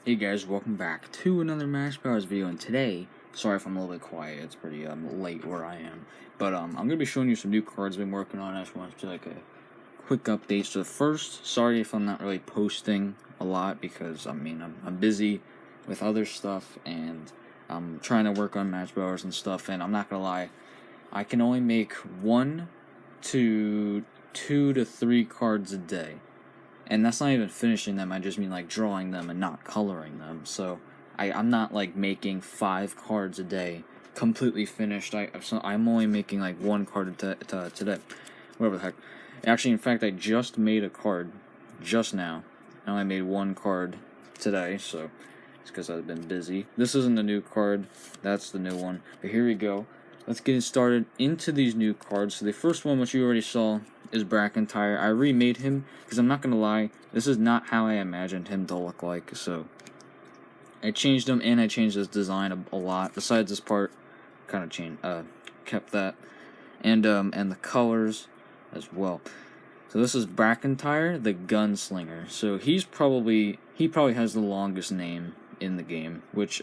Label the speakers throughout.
Speaker 1: Hey guys, welcome back to another MatchBattlers video, and today, sorry if I'm a little bit quiet, it's pretty late where I am, but I'm going to be showing you some new cards I've been working on. I just wanted to do like a quick update. So first, sorry if I'm not really posting a lot, because I'm busy with other stuff, and I'm trying to work on MatchBattlers and stuff, and I'm not going to lie, I can only make 1 to 2 to 3 cards a day. And that's not even finishing them, I just mean like drawing them and not coloring them. So I'm not like making 5 cards a day completely finished. I'm only making like 1 card today. Whatever the heck. Actually, in fact, I just made a card just now. I only made 1 card today, so it's because I've been busy. This isn't the new card, that's the new one. But here we go. Let's get started into these new cards. So the first one, which you already saw, is Brackentire. I remade him because I'm not gonna lie, this is not how I imagined him to look like. So I changed him, and I changed his design a lot. Besides this part, kind of kept that, and the colors as well. So this is Brackentire, the Gunslinger. So he probably has the longest name in the game, which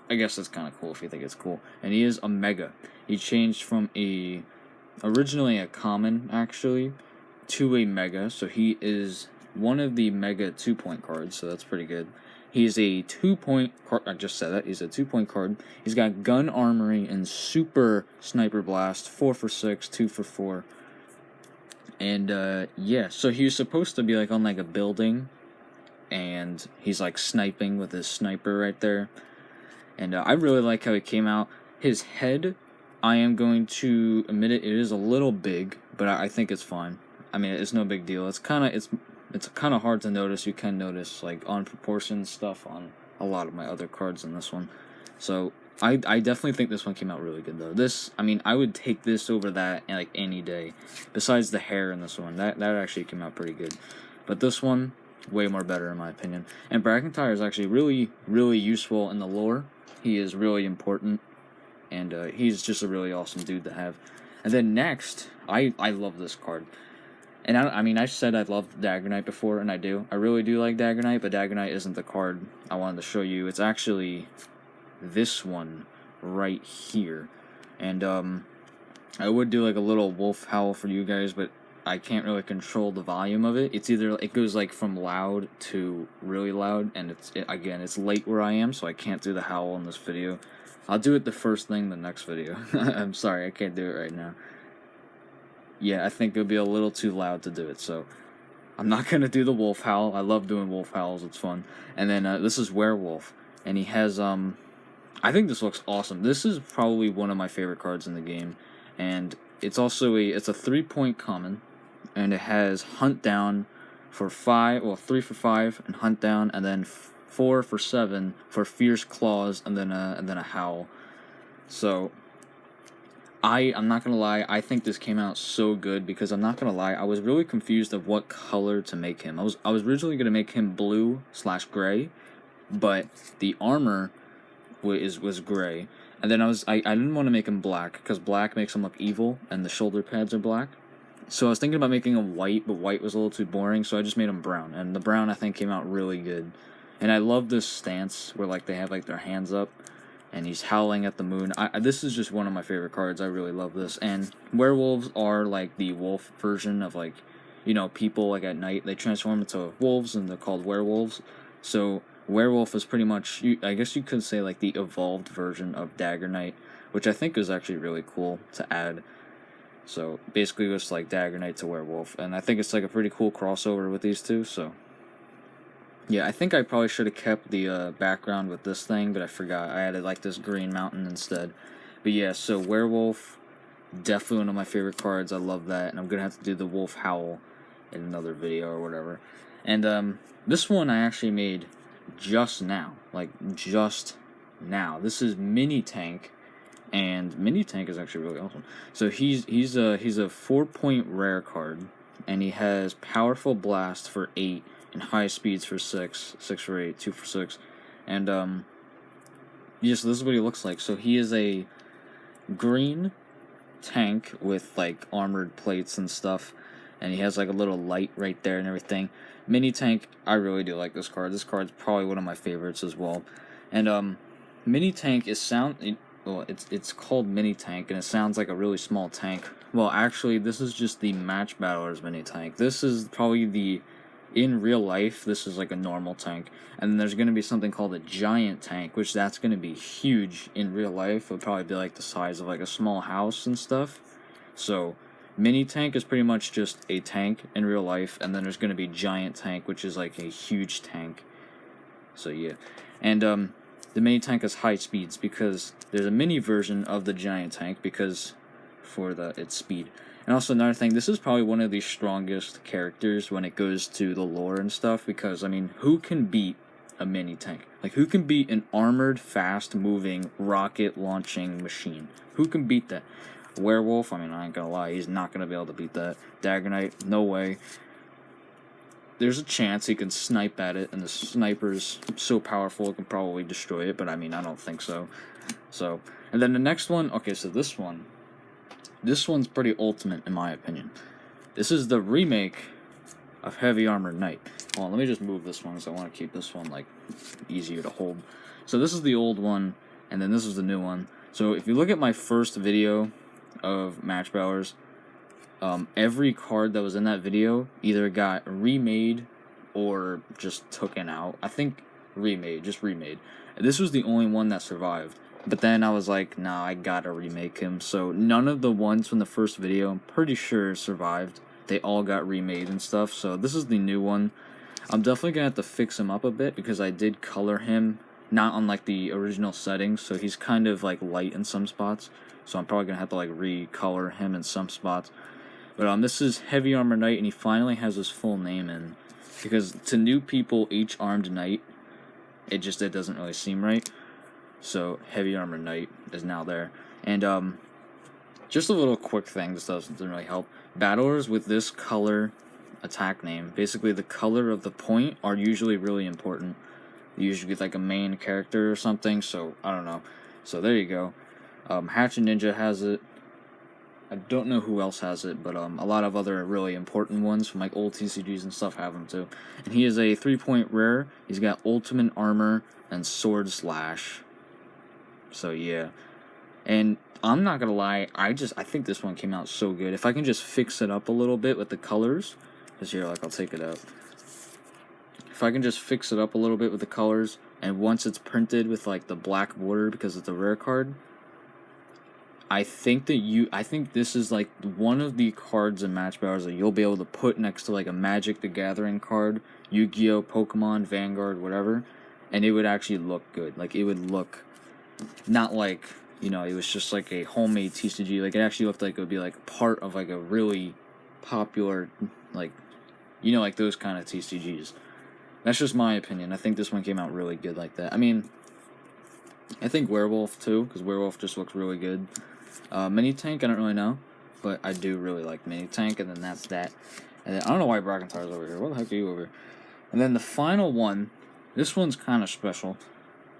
Speaker 1: I guess that's kind of cool if you think it's cool. And he is a Mega. He changed from originally a common, actually, to a Mega. So he is one of the Mega 2-point cards, so that's pretty good. He's a 2-point card. I just said that. He's a 2-point card. He's got Gun Armory and Super Sniper Blast, 4 for 6, 2 for 4. And, yeah, so he was supposed to be, like, on, like, a building, and he's, like, sniping with his sniper right there. And I really like how he came out. His head, I am going to admit it is a little big, but I think it's fine. I mean, it's no big deal. It's kind of hard to notice. You can notice like on proportion stuff on a lot of my other cards in this one. So I definitely think this one came out really good though. I would take this over that like any day. Besides the hair in this one, that actually came out pretty good. But this one, way more better in my opinion. And Brackentire is actually really, really useful in the lore. He is really important, and he's just a really awesome dude to have. And then next, I love this card. And I said I loved Dagger Knight before, and I do. I really do like Dagger Knight, but Dagger Knight isn't the card I wanted to show you. It's actually this one right here. And I would do like a little wolf howl for you guys, but I can't really control the volume of it. It's either, it goes like from loud to really loud, and it's late where I am, so I can't do the howl in this video. I'll do it the first thing the next video. I'm sorry, I can't do it right now. Yeah, I think it would be a little too loud to do it, so I'm not gonna do the wolf howl. I love doing wolf howls, it's fun. And then this is Werewolf, and he has I think this looks awesome. This is probably one of my favorite cards in the game, and it's also it's a 3-point common. And it has Hunt Down for 5, well, 3 for 5, and Hunt Down, and then 4 for 7 for Fierce Claws, and then a Howl. So I'm not gonna lie, I think this came out so good, because I'm not gonna lie, I was really confused of what color to make him. I was originally gonna make him blue/gray, but the armor was gray, and then I didn't want to make him black, because black makes him look evil, and the shoulder pads are black. So I was thinking about making him white, but white was a little too boring, so I just made him brown. And the brown, I think, came out really good. And I love this stance where, like, they have, like, their hands up, and he's howling at the moon. This is just one of my favorite cards. I really love this. And werewolves are, like, the wolf version of, like, you know, people, like, at night. They transform into wolves, and they're called werewolves. So werewolf is pretty much, I guess you could say, like, the evolved version of Dagger Knight, which I think is actually really cool to add. So, basically it's like Dagger Knight to Werewolf, and I think it's like a pretty cool crossover with these two, so. Yeah, I think I probably should have kept the background with this thing, but I forgot. I added like this green mountain instead. But yeah, so Werewolf, definitely one of my favorite cards. I love that, and I'm gonna have to do the Wolf Howl in another video or whatever. And this one I actually made just now. Like, just now. This is Mini Tank. And Mini Tank is actually really awesome. So he's a 4-point rare card, and he has Powerful Blast for 8 and High Speeds for 6, 6 for 8, 2 for 6, and yes, this is what he looks like. So he is a green tank with like armored plates and stuff, and he has like a little light right there and everything. Mini Tank, I really do like this card. This card's probably one of my favorites as well. And Mini Tank is it's called Mini Tank, and it sounds like a really small tank. Well, actually, this is just the Match Battlers Mini Tank. This is probably in real life, this is like a normal tank. And then there's going to be something called a giant tank, which that's going to be huge in real life. It'll probably be like the size of like a small house and stuff. So, Mini Tank is pretty much just a tank in real life, and then there's going to be giant tank, which is like a huge tank. So yeah. And the Mini Tank has high speeds because there's a mini version of the giant tank because for its speed. And also another thing, this is probably one of the strongest characters when it goes to the lore and stuff, because, I mean, who can beat a mini tank? Like, who can beat an armored, fast-moving, rocket-launching machine? Who can beat that? Werewolf, I mean, I ain't gonna lie, he's not gonna be able to beat that. Dagger Knight, no way. There's a chance he can snipe at it, and the sniper's so powerful it can probably destroy it, but I mean, I don't think so. And then the next one, okay, so this one's pretty ultimate in my opinion. This is the remake of Heavy Armored Knight. Hold on, let me just move this one because I want to keep this one like easier to hold. So this is the old one, and then this is the new one. So if you look at my first video of Match Battlers, every card that was in that video either got remade or just taken out. I think just remade. This was the only one that survived. But then I was like, nah, I gotta remake him. So none of the ones from the first video, I'm pretty sure, survived. They all got remade and stuff. So this is the new one. I'm definitely gonna have to fix him up a bit because I did color him not on like the original settings. So he's kind of like light in some spots. So I'm probably gonna have to like recolor him in some spots. But this is Heavy Armored Knight, and he finally has his full name in. Because to new people, H-Armed Knight, it doesn't really seem right. So, Heavy Armored Knight is now there. And, just a little quick thing, this doesn't really help. Battlers with this color attack name, basically the color of the point, are usually really important. Usually like a main character or something, so, I don't know. So, there you go. Hatchet Ninja has it. I don't know who else has it, but a lot of other really important ones from like old TCGs and stuff have them too. And he is a 3-point rare. He's got ultimate armor and sword slash. So yeah. And I'm not gonna lie, I think this one came out so good. If I can just fix it up a little bit with the colors, because here, like, I'll take it out. If I can just fix it up a little bit with the colors, and once it's printed with like the black border because it's a rare card, I think this is like one of the cards in Match Battlers that you'll be able to put next to like a Magic the Gathering card, Yu-Gi-Oh, Pokemon, Vanguard, whatever, and it would actually look good. Like, it would look not like, it was just like a homemade TCG. Like, it actually looked like it would be like part of like a really popular, like, like those kind of TCGs. That's just my opinion. I think this one came out really good like that. I mean, I think Werewolf too, because Werewolf just looks really good. Mini Tank, I don't really know, but I do really like Mini Tank, and then that's that. And then I don't know why Brackentar's over here. What the heck are you over here? And then the final one, this one's kind of special,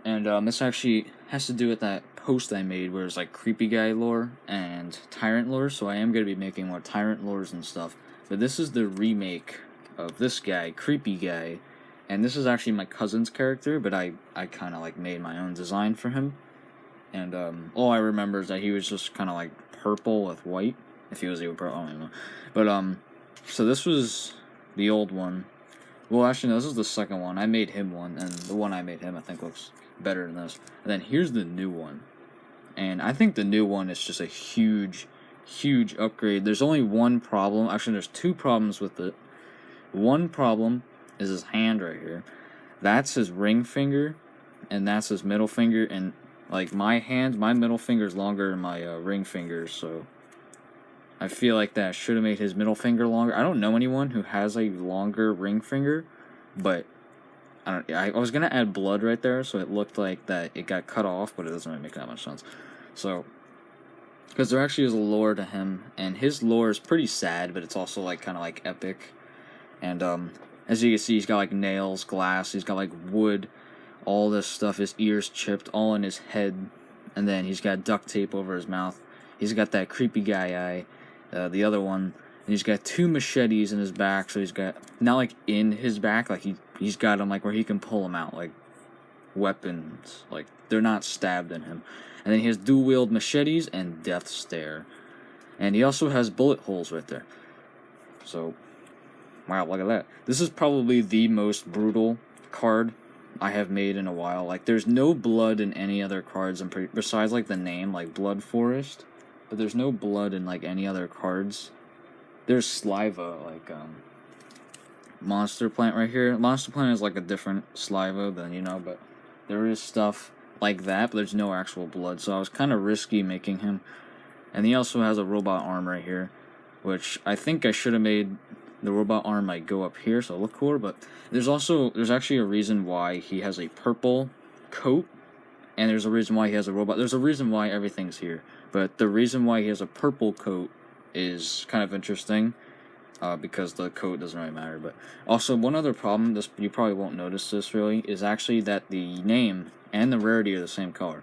Speaker 1: and this actually has to do with that post I made where it's like creepy guy lore and tyrant lore, so I am going to be making more tyrant lores and stuff. But this is the remake of this guy, creepy guy, and this is actually my cousin's character, but I kind of like made my own design for him. And all I remember is that he was just kind of like purple with white. If he was even purple, I don't even know. But so this was the old one. Well, actually, no, this is the second one. I made him one, and the one I made him, I think, looks better than this. And then here's the new one. And I think the new one is just a huge, huge upgrade. There's only one problem. Actually, there's two problems with it. One problem is his hand right here. That's his ring finger, and that's his middle finger, and like my middle finger is longer than my ring finger, so I feel like that should have made his middle finger longer. I don't know anyone who has a longer ring finger, but I was gonna add blood right there, so it looked like that it got cut off, but it doesn't really make that much sense. So, because there actually is a lore to him, and his lore is pretty sad, but it's also like kind of like epic. And as you can see, he's got like nails, glass, he's got like wood, all this stuff, his ears chipped, all in his head, and then he's got duct tape over his mouth. He's got that creepy guy eye, the other one, And he's got 2 machetes in his back, so he's got, not like in his back, like he's got them like where he can pull them out, like weapons, like they're not stabbed in him. And then he has dual wield machetes and death stare. And he also has bullet holes right there. So, wow, look at that. This is probably the most brutal card I have made in a while. Like, there's no blood in any other cards, besides, like, the name, like, Blood Forest. But there's no blood in, like, any other cards. There's saliva, like, Monster Plant right here. Monster Plant is, like, a different saliva than, you know, but there is stuff like that, but there's no actual blood. So I was kind of risky making him. And he also has a robot arm right here, which I think I should have made the robot arm might go up here, so it'll look cooler, but there's actually a reason why he has a purple coat, and there's a reason why he has a robot. There's a reason why everything's here, but the reason why he has a purple coat is kind of interesting, because the coat doesn't really matter. But also, one other problem, this you probably won't notice this really, is actually that the name and the rarity are the same color.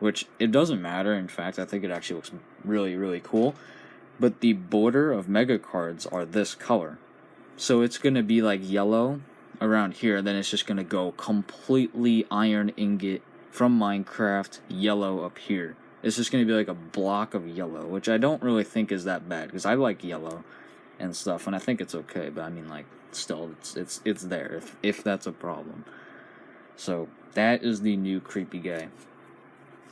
Speaker 1: Which, it doesn't matter, in fact, I think it actually looks really, really cool. But the border of Mega cards are this color. So it's going to be like yellow around here, then it's just going to go completely Iron Ingot from Minecraft yellow up here. It's just going to be like a block of yellow, which I don't really think is that bad, because I like yellow and stuff, and I think it's okay, but I mean, like, still, it's there, if that's a problem. So, that is the new creepy guy.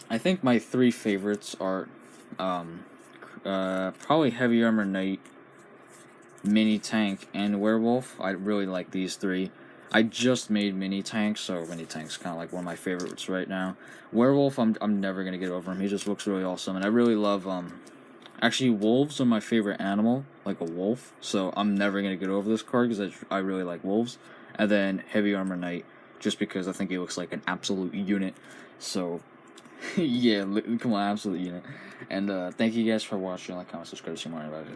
Speaker 1: I think my 3 favorites are probably Heavy Armor Knight, Mini Tank, and Werewolf. I really like these 3. I just made Mini Tank, so Mini Tank's kind of like one of my favorites right now. Werewolf, I'm never gonna get over him. He just looks really awesome, and I really love actually, wolves are my favorite animal, like a wolf. So I'm never gonna get over this card because I really like wolves. And then Heavy Armor Knight, just because I think he looks like an absolute unit. So. Yeah, come on, absolute unit. And thank you guys for watching. Like, comment, subscribe, see more about it.